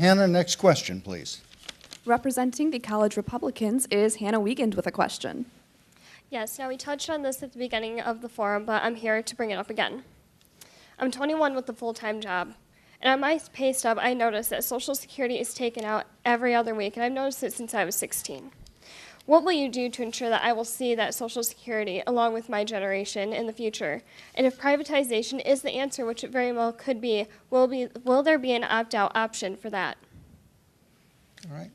Hannah, next question, please. Representing the College Republicans is Hannah Wiegand with a question. Yes, now we touched on this at the beginning of the forum, but I'm here to bring it up again. I'm 21 with a full-time job, and on my pay stub, I noticed that Social Security is taken out every other week, and I've noticed it since I was 16. What will you do to ensure that I will see that Social Security along with my generation in the future? And if privatization is the answer, which it very well could be, will there be an opt-out option for that? All right.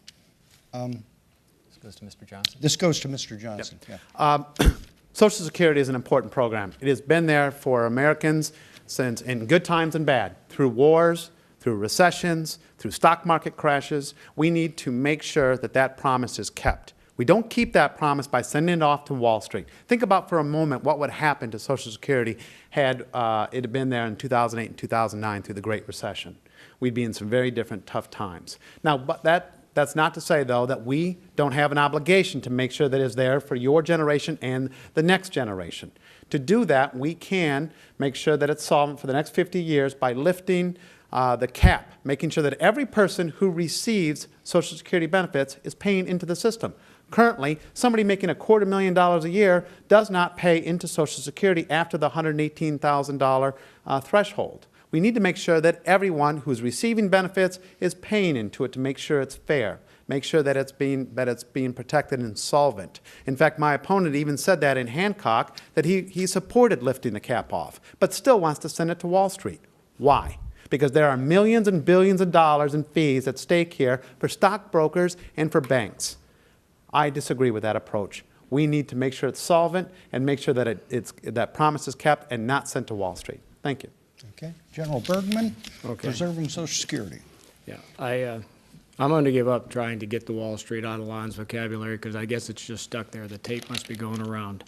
This goes to Mr. Johnson. This goes to Mr. Johnson. Yep. Yeah. Social Security is an important program. It has been there for Americans since in good times and bad, through wars, through recessions, through stock market crashes. We need to make sure that that promise is kept. We don't keep that promise by sending it off to Wall Street. Think about for a moment what would happen to Social Security had it had been there in 2008 and 2009 through the Great Recession. We'd be in some very different tough times. Now, but that's not to say, though, that we don't have an obligation to make sure that it's there for your generation and the next generation. To do that, we can make sure that it's solvent for the next 50 years by lifting the cap, making sure that every person who receives Social Security benefits is paying into the system. Currently, somebody making $250,000 a year does not pay into Social Security after the $118,000 threshold. We need to make sure that everyone who's receiving benefits is paying into it to make sure it's fair, make sure that it's being protected and solvent. In fact, my opponent even said that in Hancock, that he supported lifting the cap off, but still wants to send it to Wall Street. Why? Because there are millions and billions of dollars in fees at stake here for stockbrokers and for banks. I disagree with that approach. We need to make sure it's solvent and make sure that that promise is kept and not sent to Wall Street. Thank you. Okay. General Bergman, Okay. preserving Social Security. Yeah, I'm going to give up trying to get the Wall Street out of Lon's vocabulary because I guess it's just stuck there. The tape must be going around.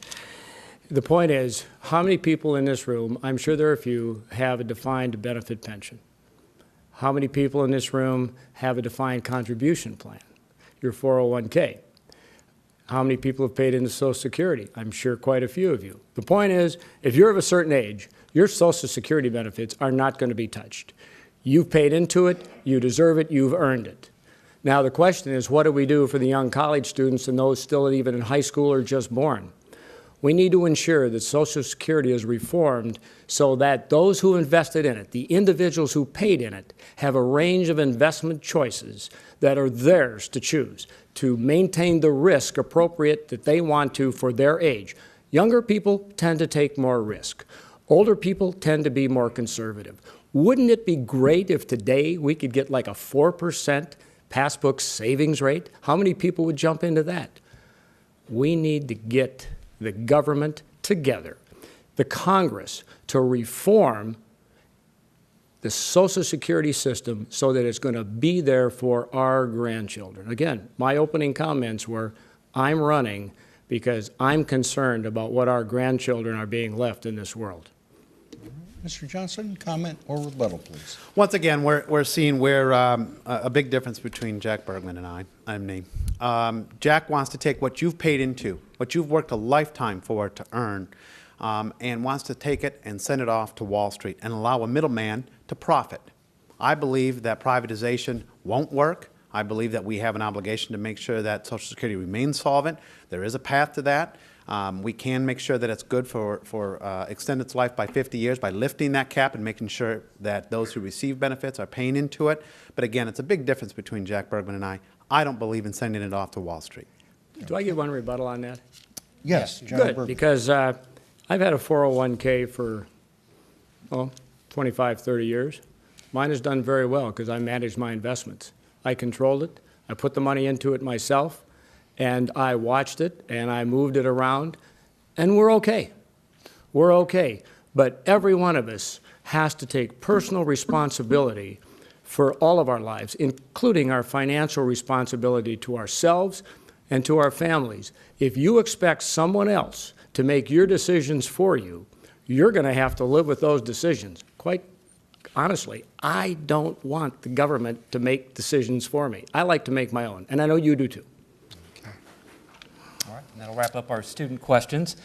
The point is, how many people in this room, I'm sure there are a few, have a defined benefit pension? How many people in this room have a defined contribution plan, your 401k? How many people have paid into Social Security? I'm sure quite a few of you. The point is, if you're of a certain age, your Social Security benefits are not going to be touched. You've paid into it, you deserve it, you've earned it. Now the question is, what do we do for the young college students and those still even in high school or just born? We need to ensure that Social Security is reformed so that those who invested in it, the individuals who paid in it, have a range of investment choices that are theirs to choose, to maintain the risk appropriate that they want to for their age. Younger people tend to take more risk. Older people tend to be more conservative. Wouldn't it be great if today we could get like a 4% passbook savings rate? How many people would jump into that? We need to get the government together, the Congress, to reform the Social Security system so that it's going to be there for our grandchildren. Again, my opening comments were, I'm running because I'm concerned about what our grandchildren are being left in this world. Mr. Johnson, comment or rebuttal, please. Once again, we're seeing where a big difference between Jack Bergman and me. Jack wants to take what you've paid into, what you've worked a lifetime for to earn, and wants to take it and send it off to Wall Street and allow a middleman to profit. I believe that privatization won't work. I believe that we have an obligation to make sure that Social Security remains solvent. There is a path to that. We can make sure that it's good for extend its life by 50 years by lifting that cap and making sure that those who receive benefits are paying into it. But again, it's a big difference between Jack Bergman and I. I don't believe in sending it off to Wall Street. Do I get one rebuttal on that? Yes, General Good, Bergman. because I've had a 401k for, 25, 30 years. Mine has done very well because I managed my investments. I controlled it. I put the money into it myself, and I watched it, and I moved it around, and we're okay. We're okay. But every one of us has to take personal responsibility for all of our lives, including our financial responsibility to ourselves and to our families. If you expect someone else to make your decisions for you, you're going to have to live with those decisions. Quite honestly, I don't want the government to make decisions for me. I like to make my own, and I know you do too. All right, and that'll wrap up our student questions.